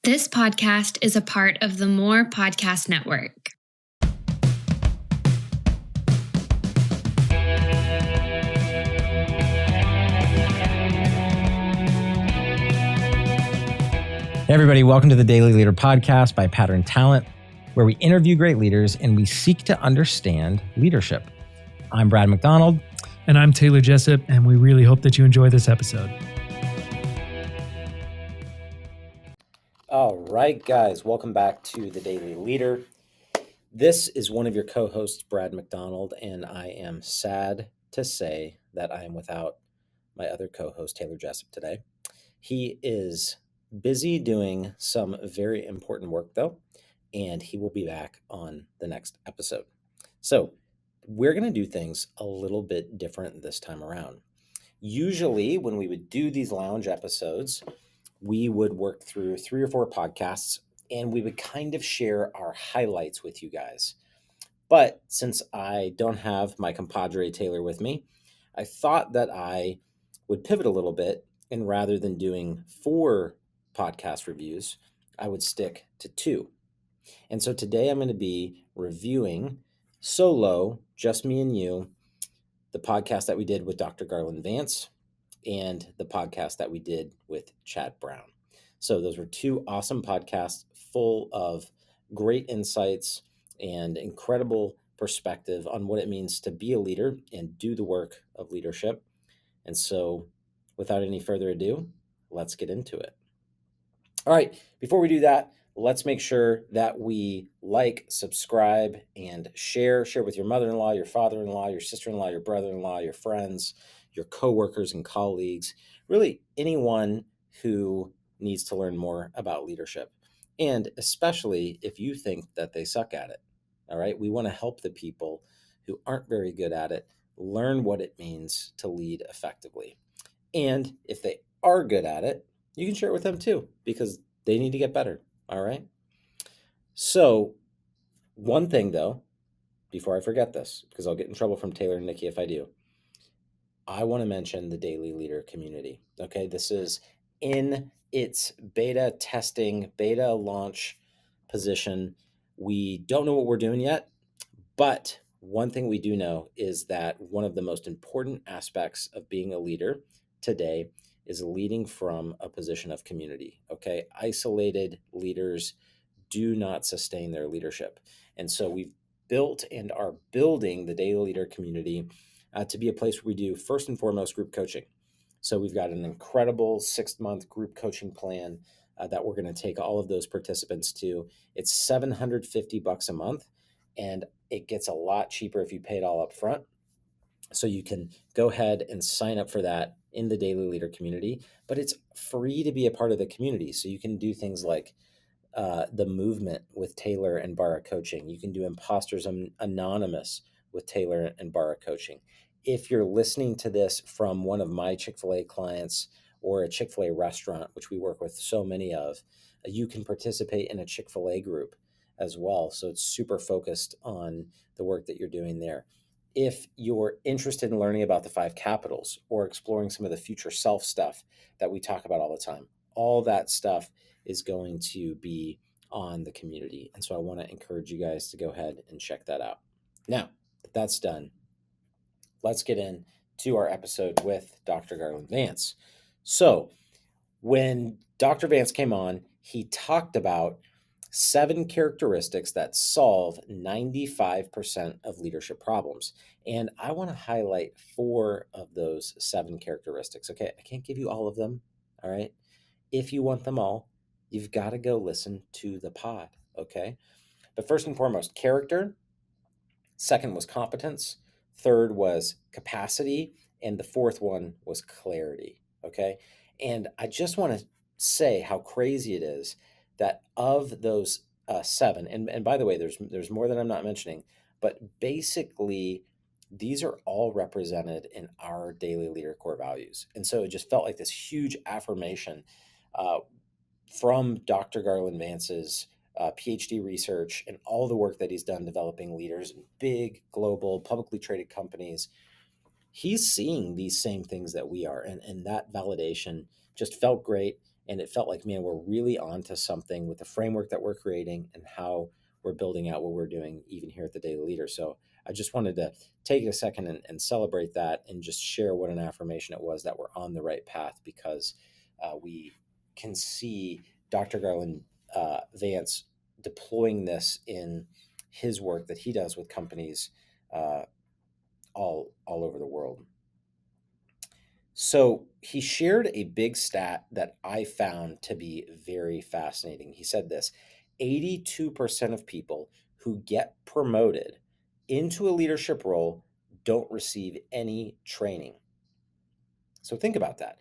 This podcast is a part of the More Podcast Network. Hey everybody, welcome to the Daily Leader Podcast by Pattern Talent, where we interview great leaders and we seek to understand leadership. I'm Brad McDonald. And I'm Taylor Jessup, and we really hope that you enjoy this episode. All right, guys, welcome back to the Daily Leader. This is one of your co-hosts, Brad McDonald, and I am sad to say that I am without my other co-host, Taylor Jessup, today. He is busy doing some very important work, though, and he will be back on the next episode. So we're going to do things a little bit different this time around. Usually, when we would do these lounge episodes, we would work through 3 or 4 podcasts, and we would kind of share our highlights with you guys. But since I don't have my compadre Taylor with me, I thought that I would pivot a little bit, and rather than doing 4 podcast reviews, I would stick to 2. And so today I'm going to be reviewing solo, just me and you, the podcast that we did with Dr. Garland Vance and the podcast that we did with Chad Brown. So those were 2 awesome podcasts full of great insights and incredible perspective on what it means to be a leader and do the work of leadership. And so without any further ado, let's get into it. All right, before we do that, let's make sure that we like, subscribe, and share. Share with your mother-in-law, your father-in-law, your sister-in-law, your brother-in-law, your friends, your coworkers and colleagues, really anyone who needs to learn more about leadership. And especially if you think that they suck at it. All right, we want to help the people who aren't very good at it learn what it means to lead effectively. And if they are good at it, you can share it with them too, because they need to get better. All right. So one thing though, before I forget this, because I'll get in trouble from Taylor and Nikki if I do, I want to mention the Daily Leader community. Okay. This is in its beta testing, beta launch position. We don't know what we're doing yet, but one thing we do know is that one of the most important aspects of being a leader today is leading from a position of community. Okay. Isolated leaders do not sustain their leadership. And so we've built and are building the Daily Leader community to be a place where we do first and foremost group coaching. So we've got an incredible 6-month group coaching plan that we're going to take all of those participants to. It's $750 a month, and it gets a lot cheaper if you pay it all up front. So you can go ahead and sign up for that in the Daily Leader community, but it's free to be a part of the community. So you can do things like the movement with Taylor and Barra coaching. You can do Imposters Anonymous with Taylor and Barra coaching. If you're listening to this from one of my Chick-fil-A clients or a Chick-fil-A restaurant, which we work with so many of, you can participate in a Chick-fil-A group as well. So it's super focused on the work that you're doing there. If you're interested in learning about the 5 capitals or exploring some of the future self stuff that we talk about all the time, all that stuff is going to be on the community. And so I want to encourage you guys to go ahead and check that out. Now that that's done, let's get into our episode with Dr. Garland Vance. So when Dr. Vance came on, he talked about 7 characteristics that solve 95% of leadership problems. And I want to highlight 4 of those 7 characteristics. Okay, I can't give you all of them. All right. If you want them all, you've got to go listen to the pod. Okay. But first and foremost, character. Second was competence. Third was capacity. And the 4th one was clarity. Okay. And I just want to say how crazy it is that of those 7, and by the way, there's more that I'm not mentioning, but basically these are all represented in our Daily Leader core values. And so it just felt like this huge affirmation from Dr. Garland Vance's PhD research and all the work that he's done developing leaders in big, global, publicly traded companies. He's seeing these same things that we are, and that validation just felt great. And it felt like, man, we're really onto something with the framework that we're creating and how we're building out what we're doing even here at the Daily Leader. So I just wanted to take a second and celebrate that and just share what an affirmation it was that we're on the right path, because we can see Dr. Garland Vance deploying this in his work that he does with companies uh, all over the world. So he shared a big stat that I found to be very fascinating. He said this: 82% of people who get promoted into a leadership role don't receive any training. So think about that.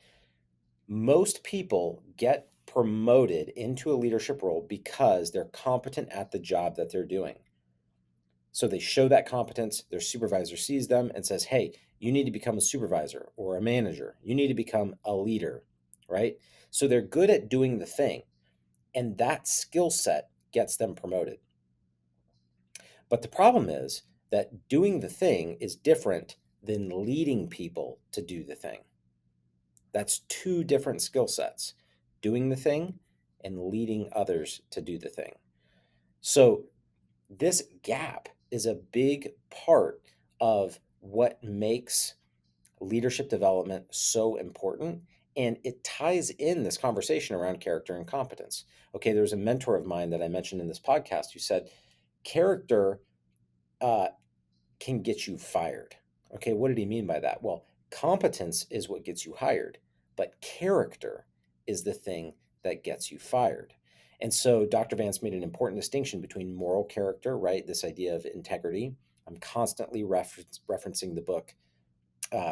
Most people get promoted into a leadership role because they're competent at the job that they're doing. So they show that competence, their supervisor sees them and says, hey, you need to become a supervisor or a manager. You need to become a leader, right? So they're good at doing the thing, and that skill set gets them promoted. But the problem is that doing the thing is different than leading people to do the thing. That's two different skill sets: doing the thing and leading others to do the thing. So this gap is a big part of what makes leadership development so important. And it ties in this conversation around character and competence. Okay, there was a mentor of mine that I mentioned in this podcast who said, character uh, can get you fired. Okay, what did he mean by that? Well, competence is what gets you hired, but character is the thing that gets you fired. And so Dr. Vance made an important distinction between moral character, right? This idea of integrity. I'm constantly referencing the book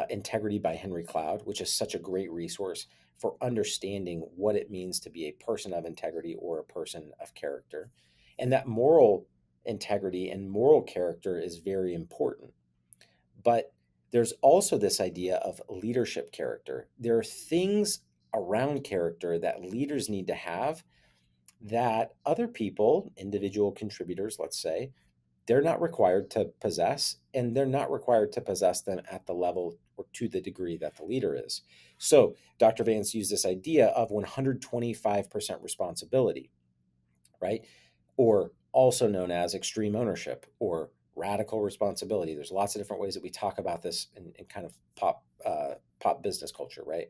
Integrity by Henry Cloud, which is such a great resource for understanding what it means to be a person of integrity or a person of character. And that moral integrity and moral character is very important. But there's also this idea of leadership character. There are things around character that leaders need to have that other people, individual contributors, let's say, they're not required to possess, and they're not required to possess them at the level or to the degree that the leader is. So Dr. Vance used this idea of 125% responsibility, right? Or also known as extreme ownership or radical responsibility. There's lots of different ways that we talk about this in kind of pop business culture, right?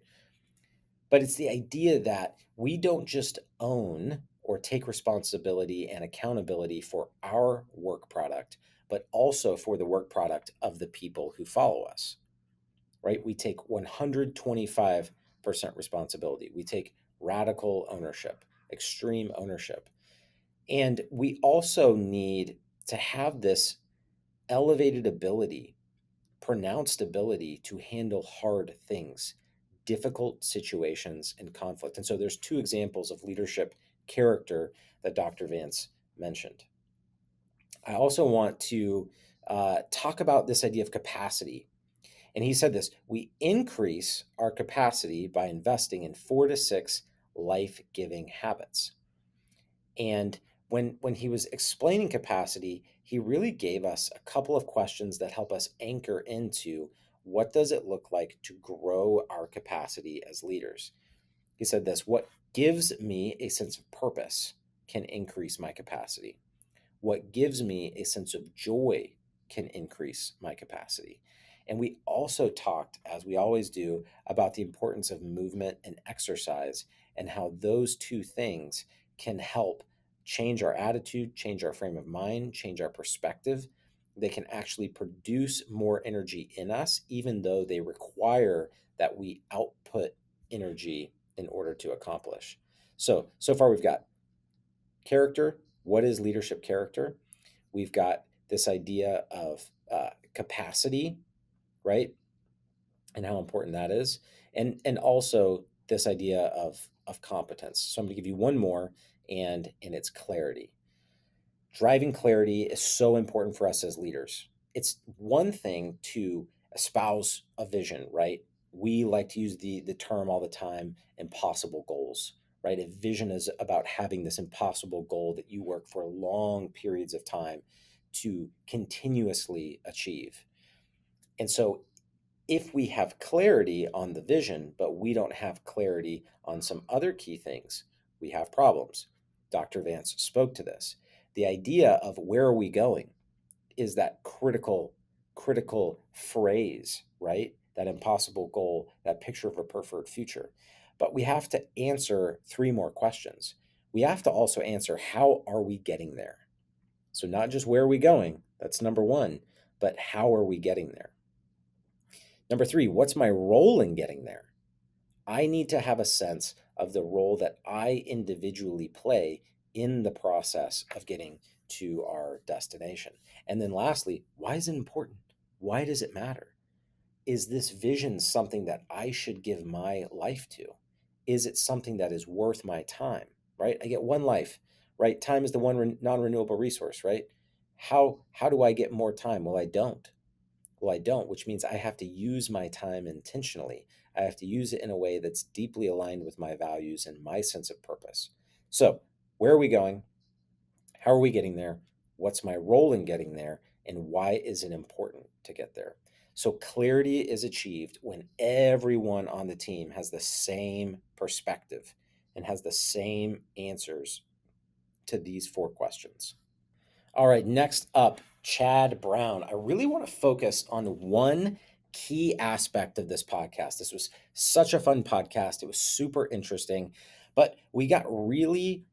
But it's the idea that we don't just own or take responsibility and accountability for our work product, but also for the work product of the people who follow us, right? We take 125% responsibility. We take radical ownership, extreme ownership. And we also need to have this elevated ability, pronounced ability to handle hard things, difficult situations, and conflict. And so there's two examples of leadership character that Dr. Vance mentioned. I also want to talk about this idea of capacity. And he said this: we increase our capacity by investing in 4 to 6 life-giving habits. And when he was explaining capacity, he really gave us a couple of questions that help us anchor into what does it look like to grow our capacity as leaders. He said this: what gives me a sense of purpose can increase my capacity. What gives me a sense of joy can increase my capacity. And we also talked, as we always do, about the importance of movement and exercise and how those two things can help change our attitude, change our frame of mind, change our perspective. They can actually produce more energy in us, even though they require that we output energy in order to accomplish. So far we've got character. What is leadership character? We've got this idea of capacity, right? And how important that is. And also this idea of competence. So I'm going to give you one more, and it's clarity. Driving clarity is so important for us as leaders. It's one thing to espouse a vision, right? We like to use the term all the time, impossible goals, right? A vision is about having this impossible goal that you work for long periods of time to continuously achieve. And so If we have clarity on the vision, but we don't have clarity on some other key things, we have problems. Dr. Vance spoke to this. The idea of where are we going is that critical phrase, right? That impossible goal, that picture of a preferred future. But we have to answer three more questions. We have to also answer, how are we getting there? So not just where are we going, that's number one, but how are we getting there? Number three, what's my role in getting there? I need to have a sense of the role that I individually play in the process of getting to our destination. And then lastly, why is it important? Why does it matter? Is this vision something that I should give my life to? Is it something that is worth my time, right? I get one life, right? Time is the one non-renewable resource, right? How do I get more time? Well, I don't. Well, I don't, which means I have to use my time intentionally. I have to use it in a way that's deeply aligned with my values and my sense of purpose. So, where are we going? How are we getting there? What's my role in getting there? And why is it important to get there? So, clarity is achieved when everyone on the team has the same perspective and has the same answers to these four questions. All right, next up, Chad Brown. I really want to focus on one key aspect of this podcast. This was such a fun podcast. It was super interesting, but we got really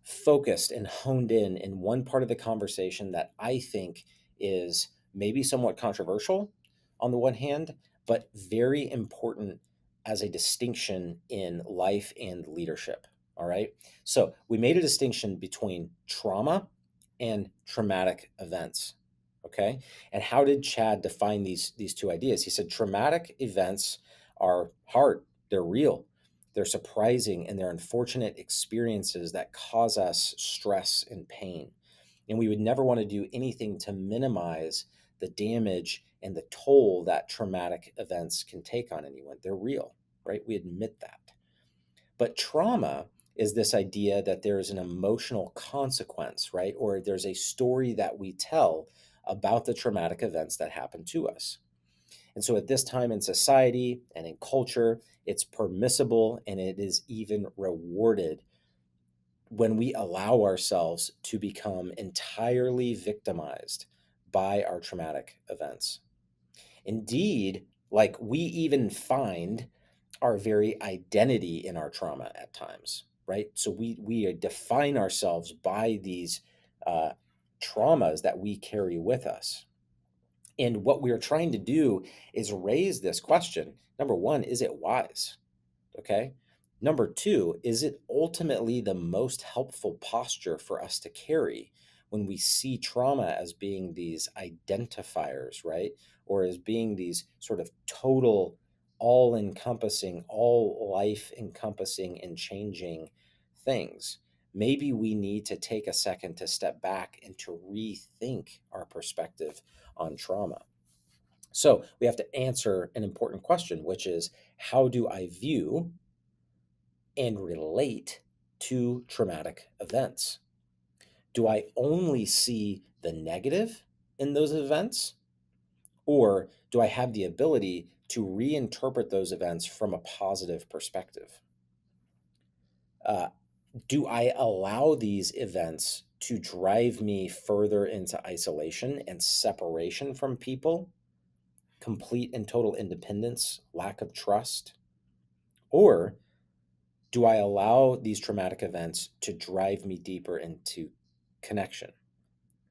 focused and honed in one part of the conversation that I think is maybe somewhat controversial on the one hand, but very important as a distinction in life and leadership. All right. So we made a distinction between trauma and traumatic events. Okay. And how did Chad define these two ideas? He said traumatic events are hard, they're real, they're surprising, and they're unfortunate experiences that cause us stress and pain. And we would never want to do anything to minimize the damage and the toll that traumatic events can take on anyone. They're real, right? We admit that. But trauma is this idea that there is an emotional consequence, right? Or there's a story that we tell about the traumatic events that happen to us. And so at this time in society and in culture, it's permissible and it is even rewarded when we allow ourselves to become entirely victimized by our traumatic events. Indeed, like we even find our very identity in our trauma at times, right? So we define ourselves by these traumas that we carry with us. And what we are trying to do is raise this question. Number one, is it wise? Okay. Number two, is it ultimately the most helpful posture for us to carry when we see trauma as being these identifiers, right? Or as being these sort of total, all encompassing, all life encompassing and changing things. Maybe we need to take a second to step back and to rethink our perspective on trauma. So we have to answer an important question, which is, how do I view and relate to traumatic events? Do I only see the negative in those events? Or do I have the ability to reinterpret those events from a positive perspective? Uh, do I allow these events to drive me further into isolation and separation from people, complete and total independence, lack of trust? Or do I allow these traumatic events to drive me deeper into connection,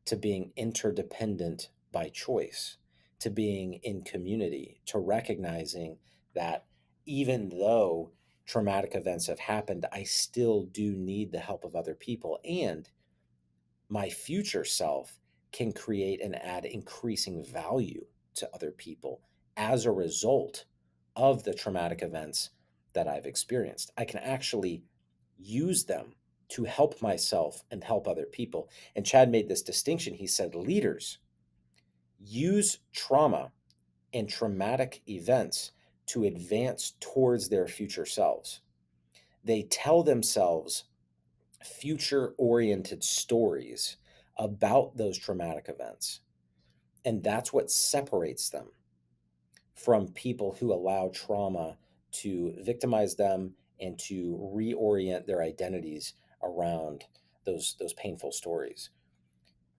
to being interdependent by choice, to being in community, to recognizing that even though traumatic events have happened, I still do need the help of other people, and my future self can create and add increasing value to other people as a result of the traumatic events that I've experienced. I can actually use them to help myself and help other people. And Chad made this distinction. He said, leaders use trauma and traumatic events to advance towards their future selves. They tell themselves future oriented stories about those traumatic events. And that's what separates them from people who allow trauma to victimize them and to reorient their identities around those painful stories.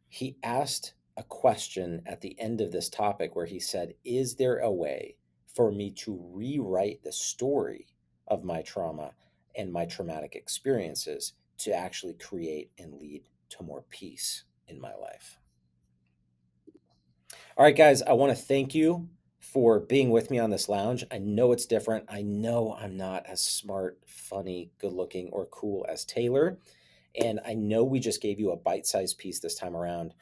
He asked a question at the end of this topic where he said, is there a way for me to rewrite the story of my trauma and my traumatic experiences to actually create and lead to more peace in my life? All right, guys, I want to thank you for being with me on this lounge. I know it's different. I know I'm not as smart, funny, good looking, or cool as Taylor. And I know we just gave you a bite-sized piece this time around.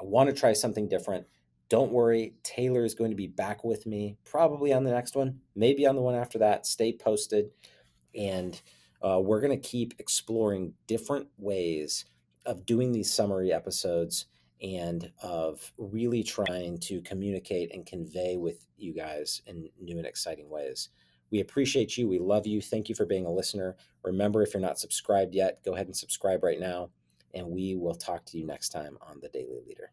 I want to try something different. Don't worry, Taylor is going to be back with me probably on the next one, maybe on the one after that. Stay posted. And we're going to keep exploring different ways of doing these summary episodes and of really trying to communicate and convey with you guys in new and exciting ways. We appreciate you. We love you. Thank you for being a listener. Remember, if you're not subscribed yet, go ahead and subscribe right now. And we will talk to you next time on The Daily Leader.